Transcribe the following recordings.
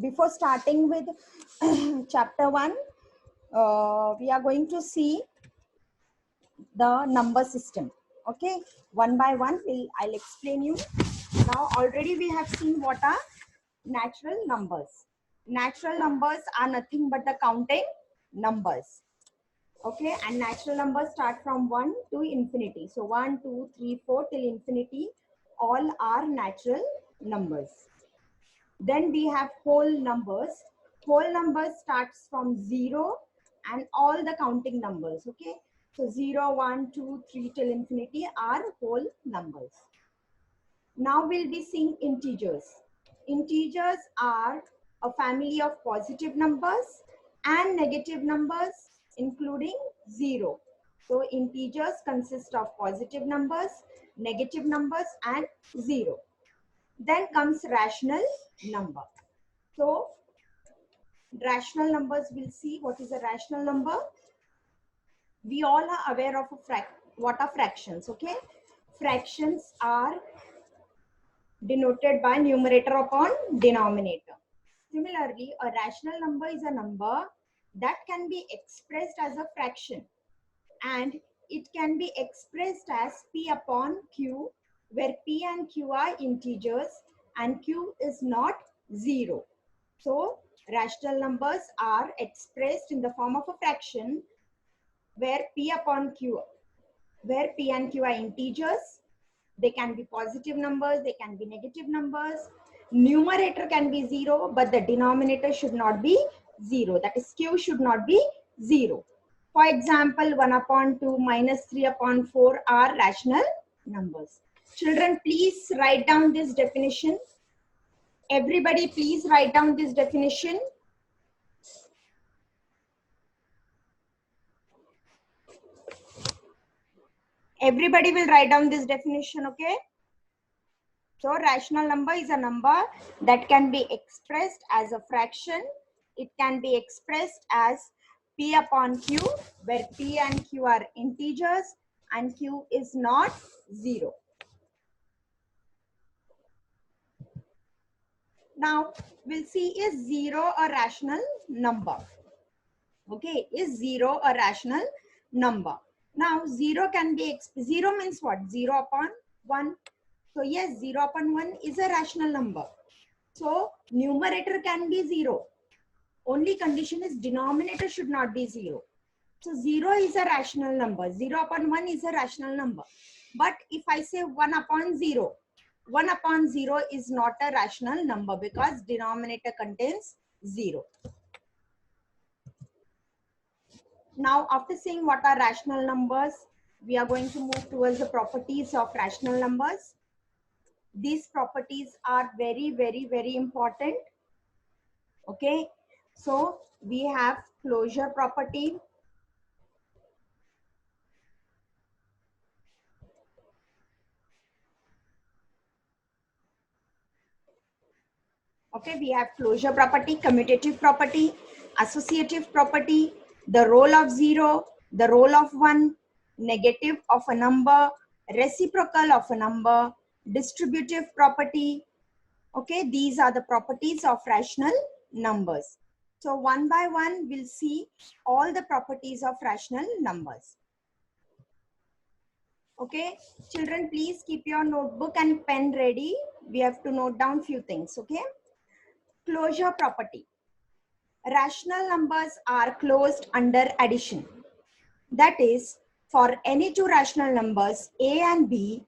before starting with chapter 1, we are going to see the number system. Okay, one by one, I'll explain you. Now, already we have seen what are natural numbers. Natural numbers are nothing but the counting numbers. Okay, and natural numbers start from 1 to infinity. So 1, 2, 3, 4 till infinity, all are natural numbers. Then we have whole numbers. Whole numbers starts from 0 and all the counting numbers. Okay, so 0, 1, 2, 3 till infinity are whole numbers. Now we'll be seeing integers. Integers are a family of positive numbers and negative numbers, including 0. So integers consist of positive numbers, negative numbers, and 0. Then comes rational number. So rational numbers, we'll see what is a rational number. We all are aware of what are fractions. Okay, fractions are denoted by numerator upon denominator. Similarly, a rational number is a number that can be expressed as a fraction, and it can be expressed as P upon Q, where P and Q are integers and Q is not 0. So rational numbers are expressed in the form of a fraction where P upon Q, where P and Q are integers. They can be positive numbers, they can be negative numbers. Numerator can be 0, but the denominator should not be 0. That is, Q should not be 0. For example, 1 upon 2 minus 3 upon 4 are rational numbers. Children, please write down this definition. Everybody, please write down this definition. Everybody will write down this definition, okay? So rational number is a number that can be expressed as a fraction. It can be expressed as P upon Q, where P and Q are integers and Q is not 0. Now we'll see, is 0 a rational number? Okay, is 0 a rational number? Now 0 can be, 0 means what? 0 upon 1. So yes, 0 upon 1 is a rational number. So numerator can be 0. Only condition is denominator should not be 0. So 0 is a rational number. 0 upon 1 is a rational number. But if I say 1 upon 0, 1 upon 0 is not a rational number because denominator contains 0. Now, after seeing what are rational numbers, we are going to move towards the properties of rational numbers. These properties are very, very, very important. Okay, so we have closure property. Okay, we have closure property, commutative property, associative property, the role of 0, the role of 1, negative of a number, reciprocal of a number, distributive property. Okay, these are the properties of rational numbers. So one by one, we'll see all the properties of rational numbers. Okay, children, please keep your notebook and pen ready. We have to note down few things. Okay, closure property. Rational numbers are closed under addition. That is, for any two rational numbers, A and B,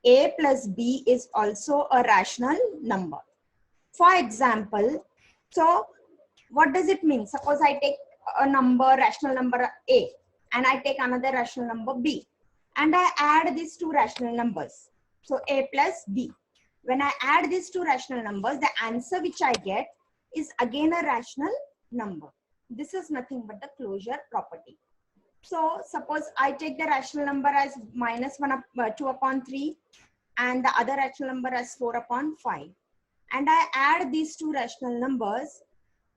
A plus B is also a rational number. For example, so what does it mean? Suppose I take a number, rational number A, and I take another rational number B, and I add these two rational numbers. So A plus B. When I add these two rational numbers, the answer which I get is again a rational number. This is nothing but the closure property. So suppose I take the rational number as minus 2 upon 3 and the other rational number as 4 upon 5. And I add these two rational numbers.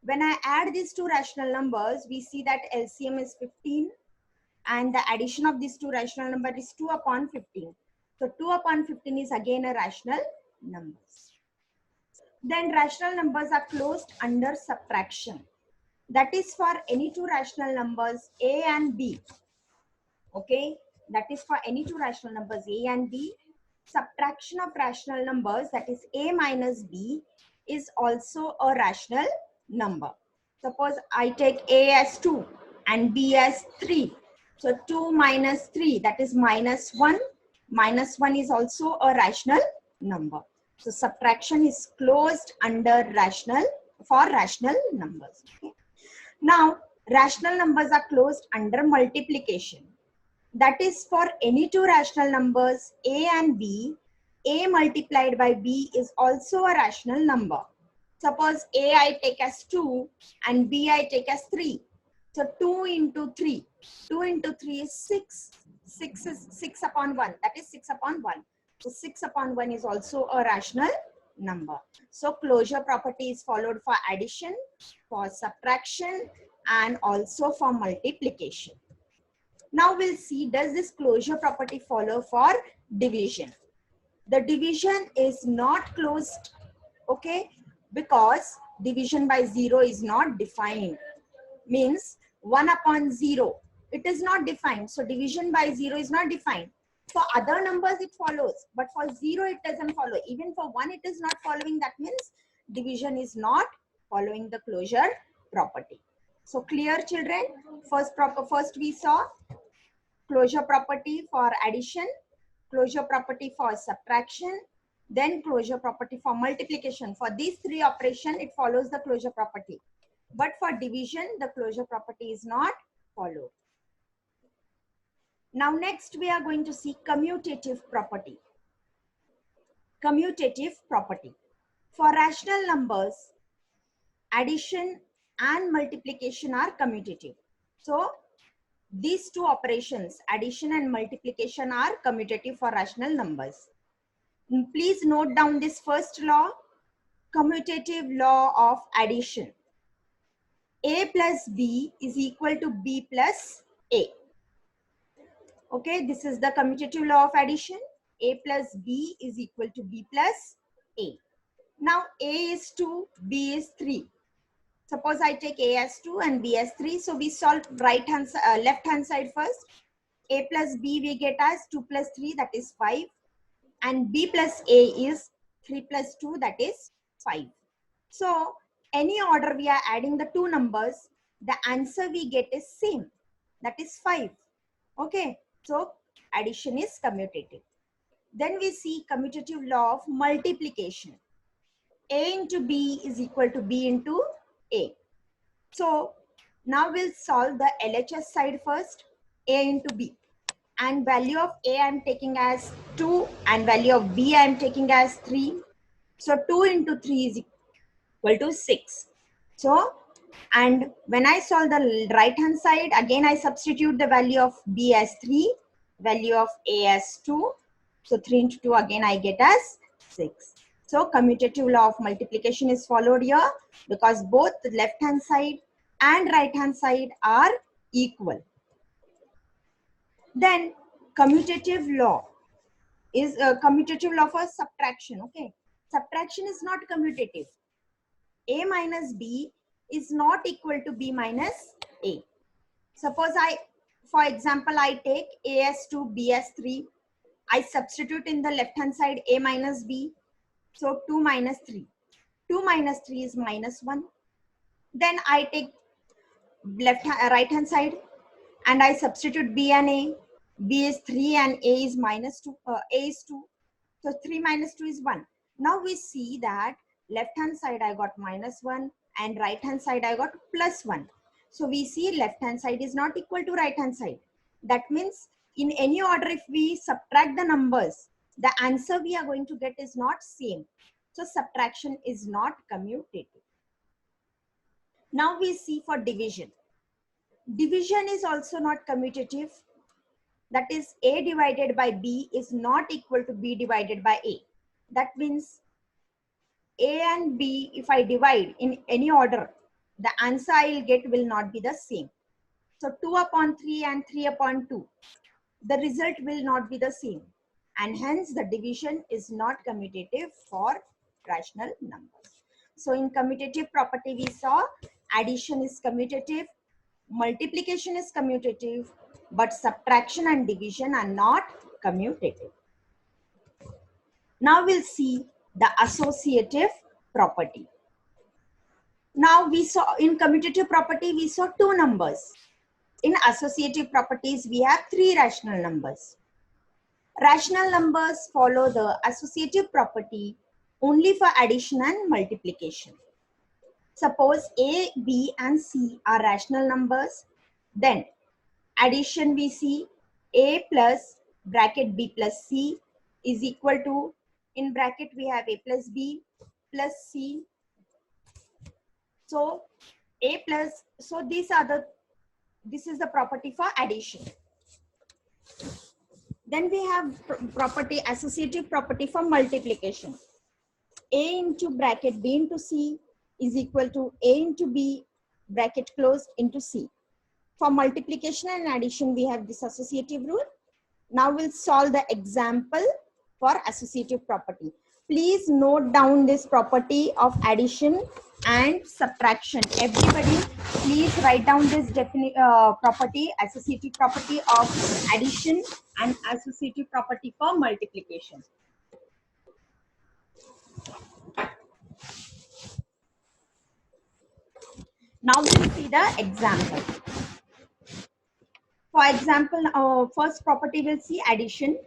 When I add these two rational numbers, we see that LCM is 15 and the addition of these two rational numbers is 2 upon 15. So 2 upon 15 is again a rational number. Then rational numbers are closed under subtraction. That is for any two rational numbers a and b. Okay, that is for any two rational numbers a and b. Subtraction of rational numbers, that is a minus b, is also a rational number. Suppose I take a as 2 and b as 3. So 2 minus 3, that is minus 1. Minus 1 is also a rational number. So subtraction is closed under rational for rational numbers. Okay. Now rational numbers are closed under multiplication. That is for any two rational numbers a and b, a multiplied by b is also a rational number. Suppose a I take as 2 and b I take as 3. So 2 into 3. 2 into 3 is 6. 6 is 6 upon 1. That is 6 upon 1. So 6 upon 1 is also a rational number. So closure property is followed for addition, for subtraction, and also for multiplication. Now we'll see, does this closure property follow for division? The division is not closed, okay, because division by 0 is not defined. Means 1 upon 0, it is not defined. So division by 0 is not defined. For other numbers it follows, but for 0 it doesn't follow. Even for 1 it is not following. That means division is not following the closure property. So clear, children? First we saw closure property for addition, closure property for subtraction, then closure property for multiplication. For these three operations, it follows the closure property. But for division, the closure property is not followed. Now next we are going to see commutative property. Commutative property. For rational numbers, addition and multiplication are commutative. So these two operations, addition and multiplication, are commutative for rational numbers. Please note down this first law, commutative law of addition. A plus B is equal to B plus A. Okay, this is the commutative law of addition. A plus B is equal to B plus A. Now A is 2, B is 3. Suppose I take A as 2 and B as 3. So we solve left hand side first. A plus B we get as 2 plus 3, that is 5. And B plus A is 3 plus 2, that is 5. So any order we are adding the two numbers, the answer we get is same, that is 5. Okay, so addition is commutative. Then we see commutative law of multiplication. A into B is equal to B into A. So now we'll solve the LHS side first, A into B. And value of A I am taking as 2 and value of B I am taking as 3. So 2 into 3 is equal to 6. So, and when I solve the right hand side, again I substitute the value of B as 3, value of A as 2. So 3 into 2 again I get as 6. So commutative law of multiplication is followed here because both the left hand side and right hand side are equal. Then commutative law is a commutative law for subtraction. Okay, subtraction is not commutative. A minus B is not equal to B minus A. Suppose for example, I take A as 2, B as 3. I substitute in the left hand side A minus B. So 2 minus 3. 2 minus 3 is minus 1. Then I take right hand side and I substitute B and A. B is 3 and A is minus 2. A is 2. So 3 minus 2 is 1. Now we see that left hand side I got minus 1 and right hand side I got plus 1. So we see left hand side is not equal to right hand side. That means in any order if we subtract the numbers, the answer we are going to get is not same. So subtraction is not commutative. Now we see for division. Division is also not commutative. That is A divided by B is not equal to B divided by A. That means A and B, if I divide in any order, the answer I will get will not be the same. So 2 upon 3 and 3 upon 2, the result will not be the same. And hence the division is not commutative for rational numbers. So in commutative property, we saw addition is commutative, multiplication is commutative, but subtraction and division are not commutative. Now we'll see the associative property. Now we saw in commutative property, we saw two numbers. In associative properties, we have three rational numbers. Rational numbers follow the associative property only for addition and multiplication. Suppose A, B, and C are rational numbers. Then addition we see A plus bracket B plus C is equal to, in bracket we have A plus B plus C. So A plus, so this is the property for addition. Then we have property, associative property for multiplication. A into bracket B into C is equal to A into B bracket closed into C. For multiplication and addition, we have this associative rule. Now we'll solve the example for associative property. Please note down this property of addition and subtraction. Everybody, please write down this property, associative property of addition and associative property for multiplication. Now we'll see the example. For example, first property we'll see addition.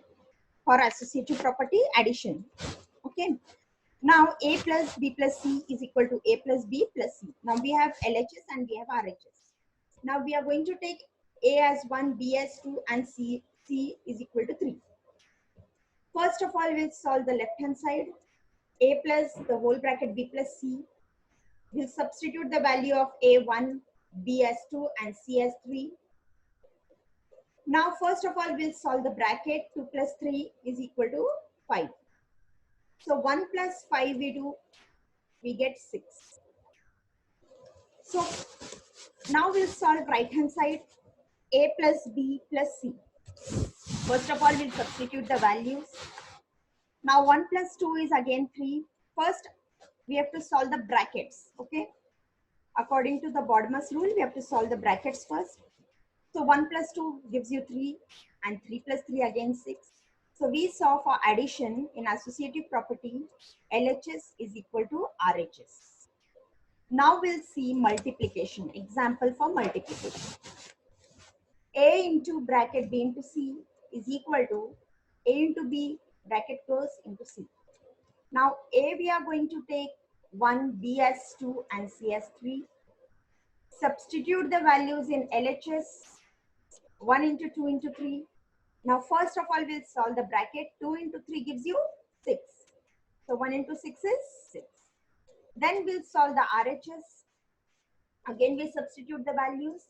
For associative property, addition. Okay. Now A plus B plus C is equal to A plus B plus C. Now we have LHS and we have RHS. Now we are going to take A as 1, B as 2, and C is equal to 3. First of all, we'll solve the left hand side. A plus the whole bracket B plus C. We'll substitute the value of A1, B as 2, and C as 3. Now first of all, we'll solve the bracket. 2 plus 3 is equal to 5. So 1 plus 5 we get 6. So now we'll solve right hand side. A plus B plus C. First of all, we'll substitute the values. Now 1 plus 2 is again 3. First, we have to solve the brackets. Okay. According to the Bodmer's rule, we have to solve the brackets first. So 1 plus 2 gives you 3, and 3 plus 3 again 6. So we saw for addition in associative property, LHS is equal to RHS. Now we'll see multiplication. Example for multiplication. A into bracket B into C is equal to A into B bracket close into C. Now A we are going to take 1, B as 2, and C as 3. Substitute the values in LHS. 1 into 2 into 3. Now first of all, we'll solve the bracket. 2 into 3 gives you 6. So 1 into 6 is 6. Then we'll solve the RHS. Again, we substitute the values.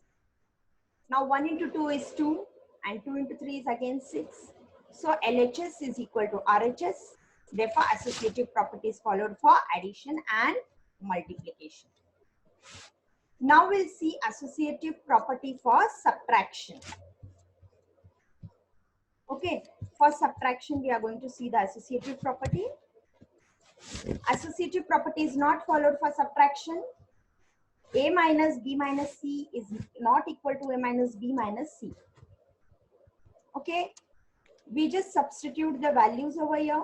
Now 1 into 2 is 2, and 2 into 3 is again 6. So LHS is equal to RHS. Therefore, associative property is followed for addition and multiplication. Now we'll see associative property for subtraction. Okay, for subtraction, we are going to see the associative property. Associative property is not followed for subtraction. A minus B minus C is not equal to A minus B minus C. Okay, we just substitute the values over here.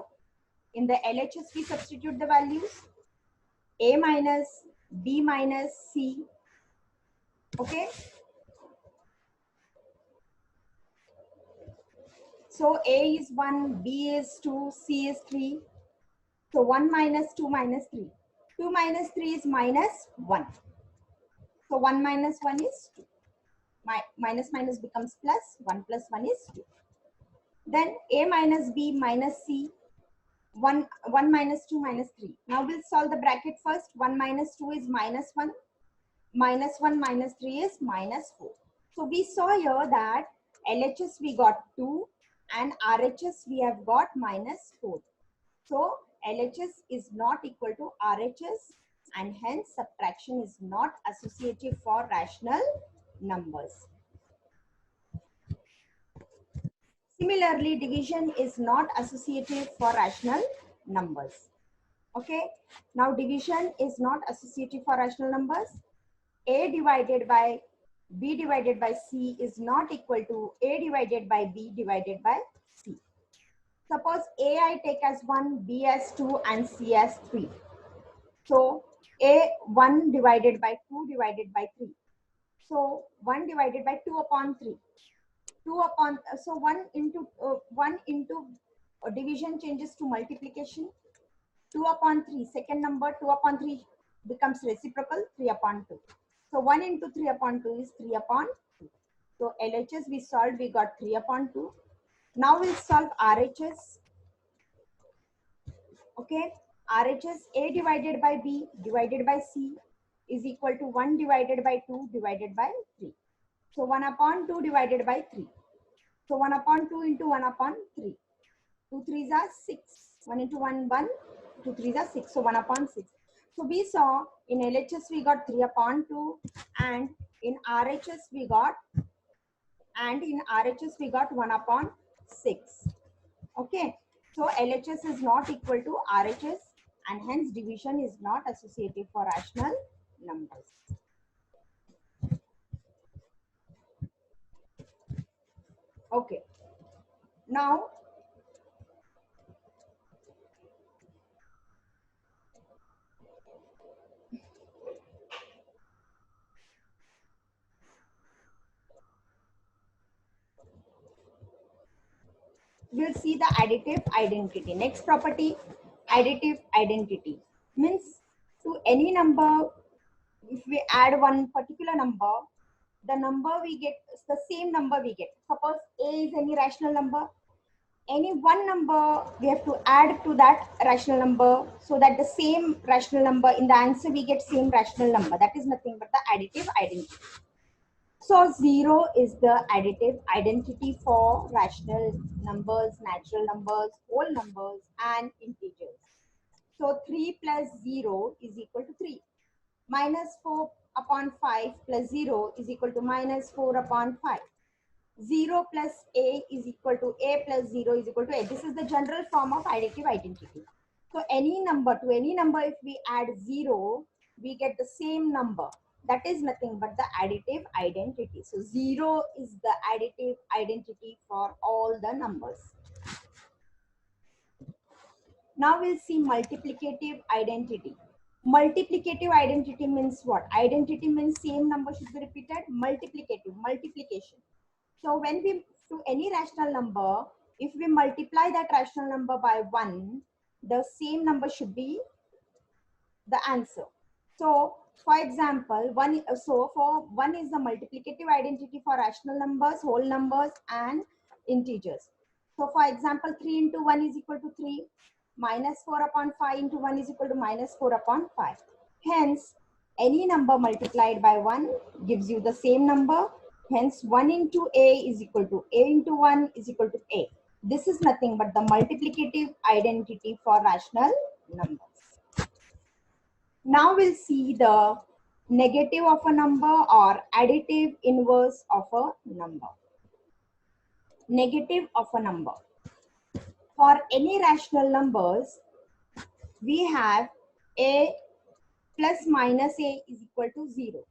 In the LHS, we substitute the values. A minus B minus C. Okay. So A is 1, B is 2, C is 3. So 1 minus 2 minus 3. 2 minus 3 is minus 1. So 1 minus 1 is 2. Minus minus becomes plus. 1 plus 1 is 2. Then A minus B minus C. 1 minus 2 minus 3. Now we'll solve the bracket first. 1 minus 2 is minus 1. Minus 1 minus 3 is minus 4. So we saw here that LHS we got 2 and RHS we have got minus 4. So LHS is not equal to RHS, and hence subtraction is not associative for rational numbers. Similarly, division is not associative for rational numbers. Okay. Now division is not associative for rational numbers. A divided by B divided by C is not equal to A divided by B divided by C. Suppose A I take as 1, B as 2 and C as 3. So A 1 divided by 2 divided by 3. So 1 divided by 2 upon 3. 2 upon, so 1 into division changes to multiplication. 2 upon 3, second number 2 upon 3 becomes reciprocal, 3 upon 2. So 1 into 3 upon 2 is 3 upon 2. So LHS we solved, we got 3 upon 2. Now we'll solve RHS. Okay, RHS A divided by B divided by C is equal to 1 divided by 2 divided by 3. So 1 upon 2 divided by 3. So 1 upon 2 into 1 upon 3. 2 3s are 6. 1 into 1, 1. 2 3s are 6. So 1 upon 6. So we saw in LHS we got 3 upon 2 and in RHS we got 1 upon 6. Okay. So LHS is not equal to RHS and hence division is not associative for rational numbers. Okay. Now we'll see the additive identity. Next property, additive identity. Means to any number, if we add one particular number, the number we get is the same number we get. Suppose A is any rational number. Any one number we have to add to that rational number so that the same rational number in the answer we get same rational number. That is nothing but the additive identity. So 0 is the additive identity for rational numbers, natural numbers, whole numbers and integers. So 3 plus 0 is equal to 3. Minus 4 upon 5 plus 0 is equal to minus 4 upon 5. 0 plus a is equal to a plus 0 is equal to a. This is the general form of additive identity. So any number to any number, if we add 0, we get the same number. That is nothing but the additive identity. So 0 is the additive identity for all the numbers. Now we'll see multiplicative identity. Multiplicative identity means what? Identity means same number should be repeated. Multiplicative, multiplication. So when we to any rational number, if we multiply that rational number by 1, the same number should be the answer. So for example, one is the multiplicative identity for rational numbers, whole numbers and integers. So for example, 3 into 1 is equal to 3. Minus 4 upon 5 into 1 is equal to minus 4 upon 5. Hence, any number multiplied by 1 gives you the same number. Hence, 1 into a is equal to a into 1 is equal to a. This is nothing but the multiplicative identity for rational numbers. Now we'll see the negative of a number or additive inverse of a number. Negative of a number. For any rational numbers, we have a plus minus a is equal to 0.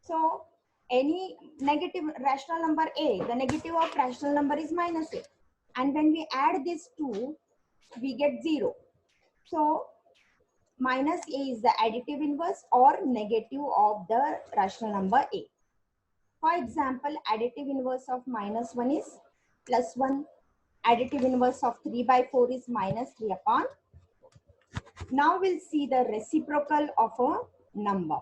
So any negative rational number a, the negative of rational number is minus a. And when we add these two, we get 0. So minus a is the additive inverse or negative of the rational number a. For example, additive inverse of minus 1 is plus 1. Additive inverse of 3 by 4 is minus 3 upon. Now we'll see the reciprocal of a number.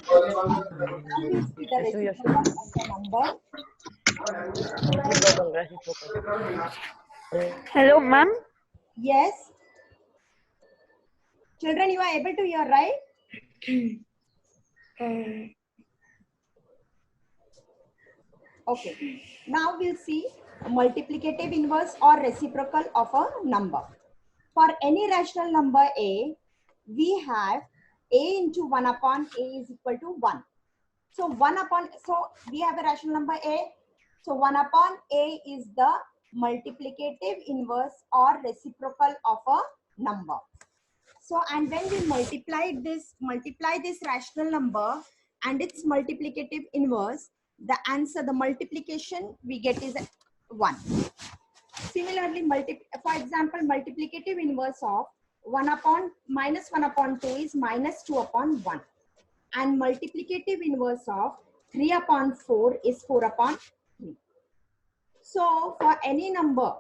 We'll see the reciprocal of a number. Hello, ma'am. Yes. Children, you are able to hear, right? Okay. Now we'll see multiplicative inverse or reciprocal of a number. For any rational number a, we have a into 1 upon a is equal to 1. So 1 upon, so we have a rational number a, So 1 upon A is the multiplicative inverse or reciprocal of a number. So, and when we multiply this rational number and its multiplicative inverse, the answer, the multiplication we get is 1. Similarly, for example, multiplicative inverse of 1 upon minus 1 upon 2 is minus 2 upon 1. And multiplicative inverse of 3 upon 4 is 4 upon 3. So for any number,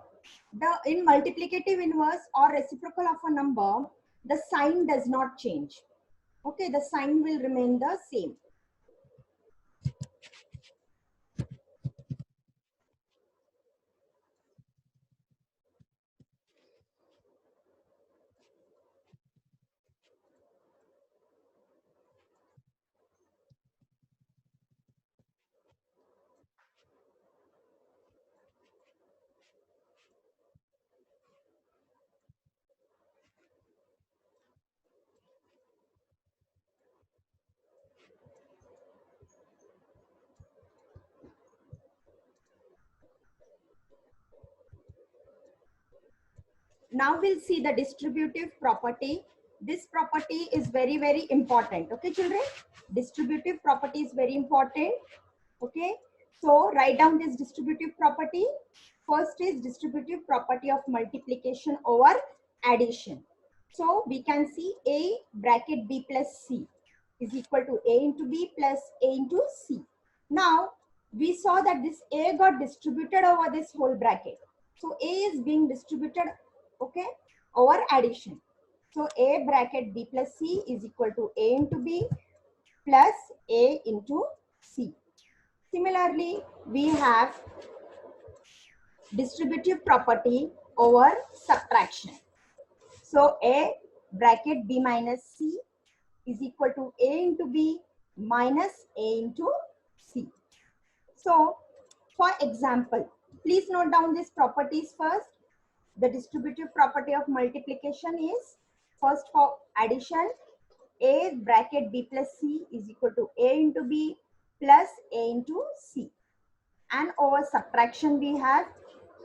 in multiplicative inverse or reciprocal of a number, the sign does not change. Okay, the sign will remain the same. Now we'll see the distributive property. This property is very, very important. Okay, children? Distributive property is very important. Okay, so write down this distributive property. First is distributive property of multiplication over addition. So we can see A bracket B plus C is equal to A into B plus A into C. Now we saw that this A got distributed over this whole bracket. So A is being distributed, okay, over addition. So A bracket B plus C is equal to A into B plus A into C. Similarly, we have distributive property over subtraction. So A bracket B minus C is equal to A into B minus A into C. So for example, please note down these properties first. The distributive property of multiplication is, first for addition, A bracket B plus C is equal to A into B plus A into C. And over subtraction we have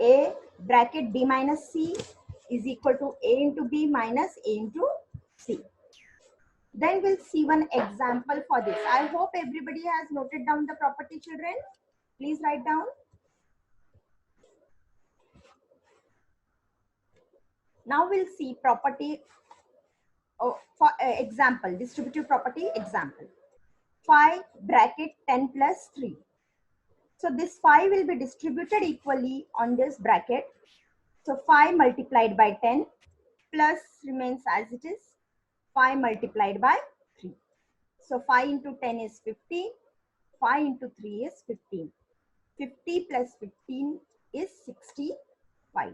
A bracket B minus C is equal to A into B minus A into C. Then we'll see one example for this. I hope everybody has noted down the property, children. Please write down. Now we'll see property for example, distributive property example. 5 bracket 10 plus 3. So this 5 will be distributed equally on this bracket. So 5 multiplied by 10 plus remains as it is 5 multiplied by 3. So 5 into 10 is 50. 5 into 3 is 15. 50 plus 15 is 65.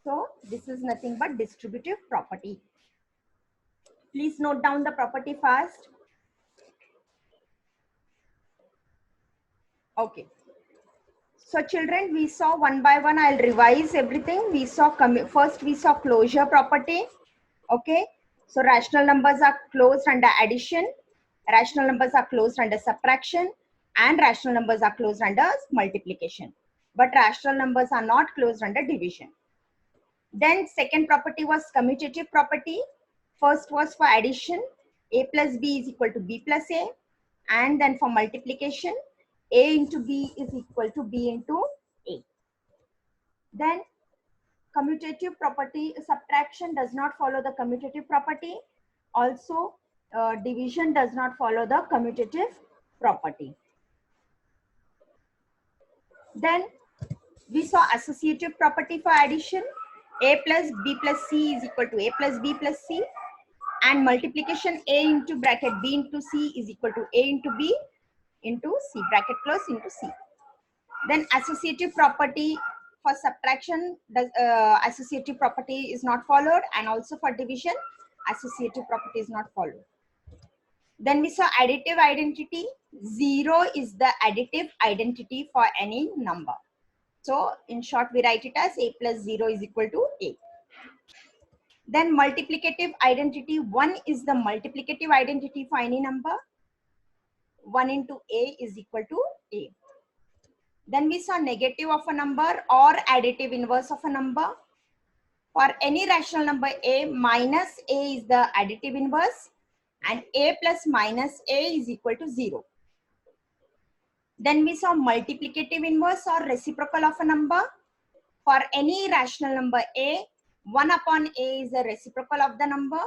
So this is nothing but distributive property. Please note down the property first. Okay. So children, we saw one by one. I'll revise everything. We saw first we saw closure property. Okay. So rational numbers are closed under addition. Rational numbers are closed under subtraction. And rational numbers are closed under multiplication. But rational numbers are not closed under division. Then second property was commutative property. First was for addition. A plus B is equal to B plus A. And then for multiplication, A into B is equal to B into A. Then commutative property, subtraction does not follow the commutative property. Also, division does not follow the commutative property. Then we saw associative property for addition. A plus B plus C is equal to A plus B plus C. And multiplication, A into bracket B into C is equal to A into B into C, bracket close into C. Then associative property for subtraction, associative property is not followed, and also for division, associative property is not followed. Then we saw additive identity. 0 is the additive identity for any number. So in short, we write it as A plus 0 is equal to A. Then multiplicative identity, 1 is the multiplicative identity for any number. 1 into A is equal to A. Then we saw negative of a number or additive inverse of a number. For any rational number a, minus a is the additive inverse and a plus minus a is equal to 0. Then we saw multiplicative inverse or reciprocal of a number. For any rational number a, 1 upon a is the reciprocal of the number,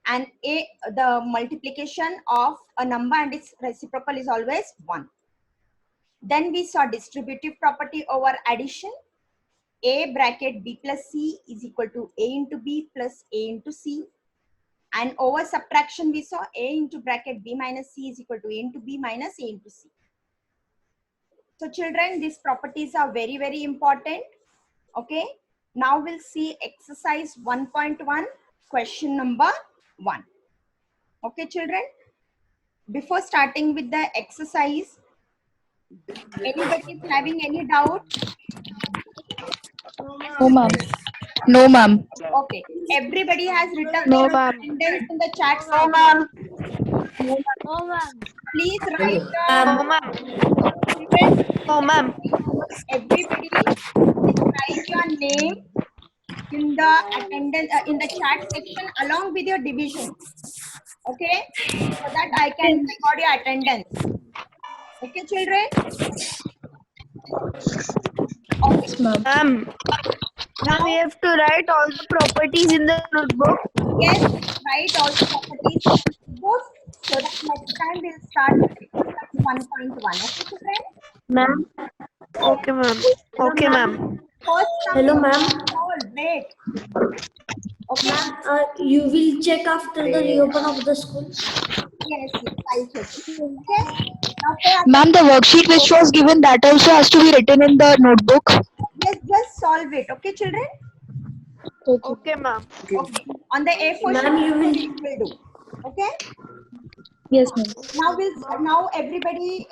and a, the multiplication of a number and its reciprocal is always 1. Then we saw distributive property over addition. A bracket b plus c is equal to a into b plus a into c. And over subtraction, we saw a into bracket b minus c is equal to a into b minus a into c. So children, these properties are very, very important. Okay. Now we'll see exercise 1.1, question number 1. Okay, children. Before starting with the exercise, anybody is having any doubt? No, ma'am. No, ma'am. Okay. Everybody has written No, their ma'am. attendance in the chat No, section. ma'am. No, ma'am. Please write No, ma'am. children, No, ma'am. everybody, please write your name in the attendance in the chat section along with your division. Okay, so that I can record your attendance. Okay, children. Okay. Ma'am. Now, We have to write all the properties in the notebook. yes, write all the properties in the book so that next time we'll start with exercise 1.1. Okay, children. Ma'am. Okay, ma'am. Okay, ma'am. First, Hello, ma'am. hold, wait. Okay. Ma'am, you will check after the reopen of the school. Yes, I'll check it. Okay. Now pay Ma'am, attention. the worksheet which was given, that also has to be written in the notebook. Yes, just solve it. Okay, children. Okay, ma'am. Okay. On the A4 Ma'am, you will. sheet, we will do. Okay. Yes, ma'am. Now everybody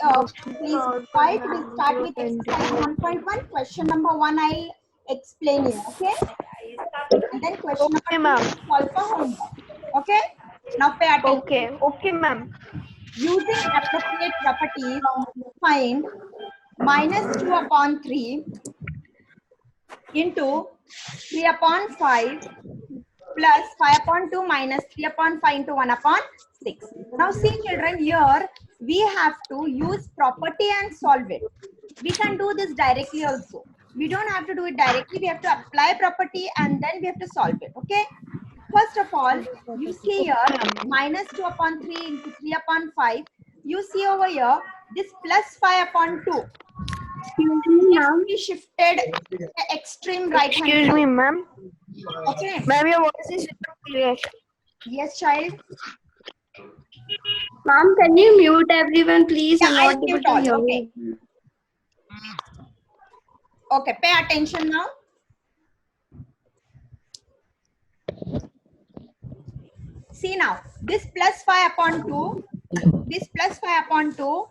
please quiet. We'll start with exercise 1.1. Question number 1 I'll explain you. Okay. And then question Okay, number 2 ma'am. solve for homework. Okay. Now pay attention. Okay. Okay, ma'am. Using appropriate properties, find minus 2 upon 3 into 3 upon 5 plus 5 upon 2 minus 3 upon 5 into 1 upon 6. Now see children, here we have to use property and solve it. We can do this directly also. We don't have to do it directly. We have to apply property and then we have to solve it. Okay. First of all, you see here minus 2 upon 3 into 3 upon 5. You see over here this plus 5 upon 2. If we shifted the extreme right hand. Excuse me, ma'am. Okay. Ma'am, your voice is not clear. Yes, child. Ma'am, can you mute everyone, please? Yeah, I'm I'll not able mute to all. hear Okay. you. Okay, pay attention now. See now, this plus 5 upon 2, this plus 5 upon 2,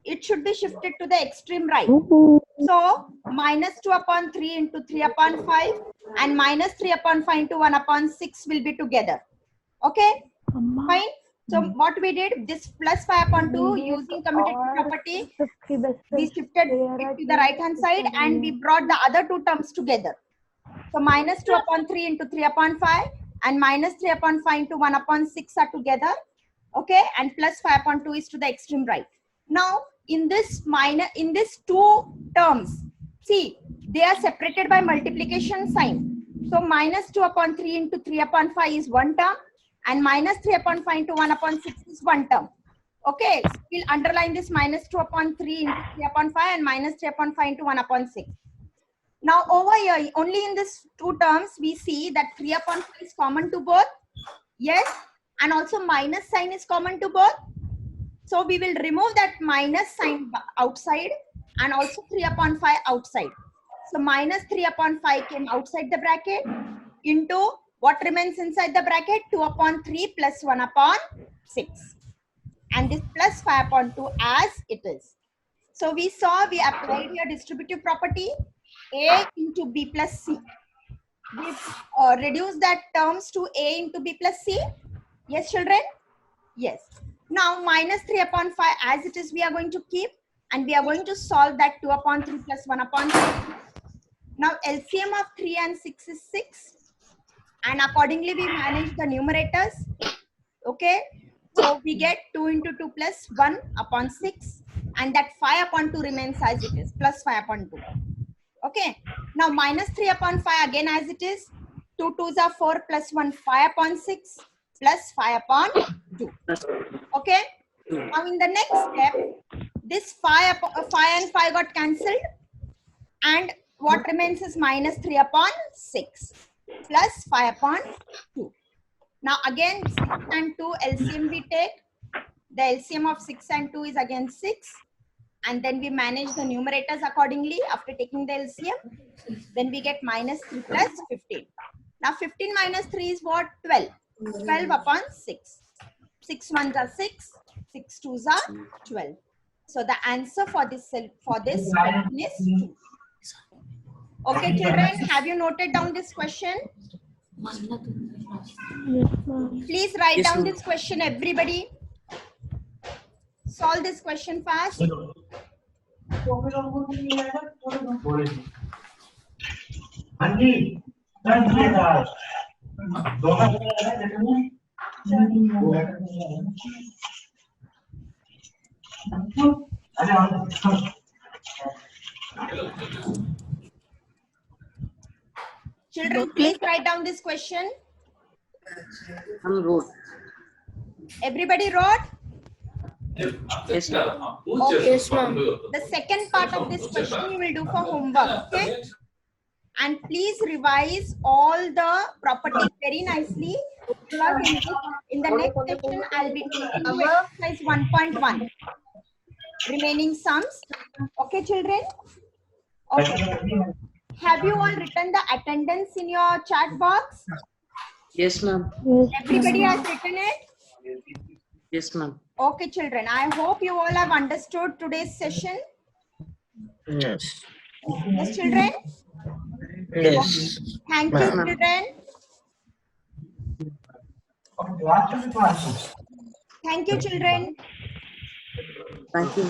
it should be shifted to the extreme right. So, minus 2 upon 3 into 3 upon 5 and minus 3 upon 5 into 1 upon 6 will be together. Okay, fine. So, what we did, this plus 5 upon 2 using commutative property, we shifted it to the right hand side and we brought the other two terms together. So, minus 2 upon 3 into 3 upon 5 and minus 3 upon 5 into 1 upon 6 are together. Okay, and plus 5 upon 2 is to the extreme right. Now, in this two terms, see, they are separated by multiplication sign. So, minus 2 upon 3 into 3 upon 5 is one term and minus 3 upon 5 into 1 upon 6 is one term. Okay, so we'll underline this minus 2 upon 3 into 3 upon 5 and minus 3 upon 5 into 1 upon 6. Now over here, only in these two terms, we see that 3 upon 5 is common to both. Yes, and also minus sign is common to both. So we will remove that minus sign outside and also 3 upon 5 outside. So minus 3 upon 5 came outside the bracket into what remains inside the bracket? 2 upon 3 plus 1 upon 6. And this plus 5 upon 2 as it is. So we saw we applied here distributive property. A into B plus C. We reduce that terms to A into B plus C. Yes, children? Yes. Now, minus 3 upon 5 as it is we are going to keep. and we are going to solve that 2 upon 3 plus 1 upon 3. Now LCM of 3 and 6 is 6, and accordingly we manage the numerators. Okay, so we get 2 into 2 plus 1 upon 6, and that 5 upon 2 remains as it is, plus 5 upon 2. Okay, now minus 3 upon 5 again as it is, 2 2s are 4 plus 1, 5 upon 6 plus 5 upon 2. Okay, now in the next step, this 5 and 5 got cancelled, and what remains is minus 3 upon 6 plus 5 upon 2. Now again 6 and 2 LCM we take. The LCM of 6 and 2 is again 6, and then we manage the numerators accordingly after taking the LCM. Then we get minus 3 plus 15. Now 15 minus 3 is what? 12. 12 upon 6. 6 ones are 6, 6 twos are 12. So the answer for this question is 2. Okay, children, have you noted down this question? Please write down this question, everybody. Solve this question fast. Children, please write down this question. Everybody wrote? Yes, ma'am. Yes, ma'am. The second part of this question you will do for homework, okay? And please revise all the properties very nicely, because in the next section I'll be taking you exercise 1.1, remaining sums. Okay, children? Okay. Have you all written the attendance in your chat box? Yes, ma'am. Everybody has written it? Yes, ma'am. Okay, children. I hope you all have understood today's session. Yes. Yes, children? Yes. Thank you, children. Thank you, children. Thank you.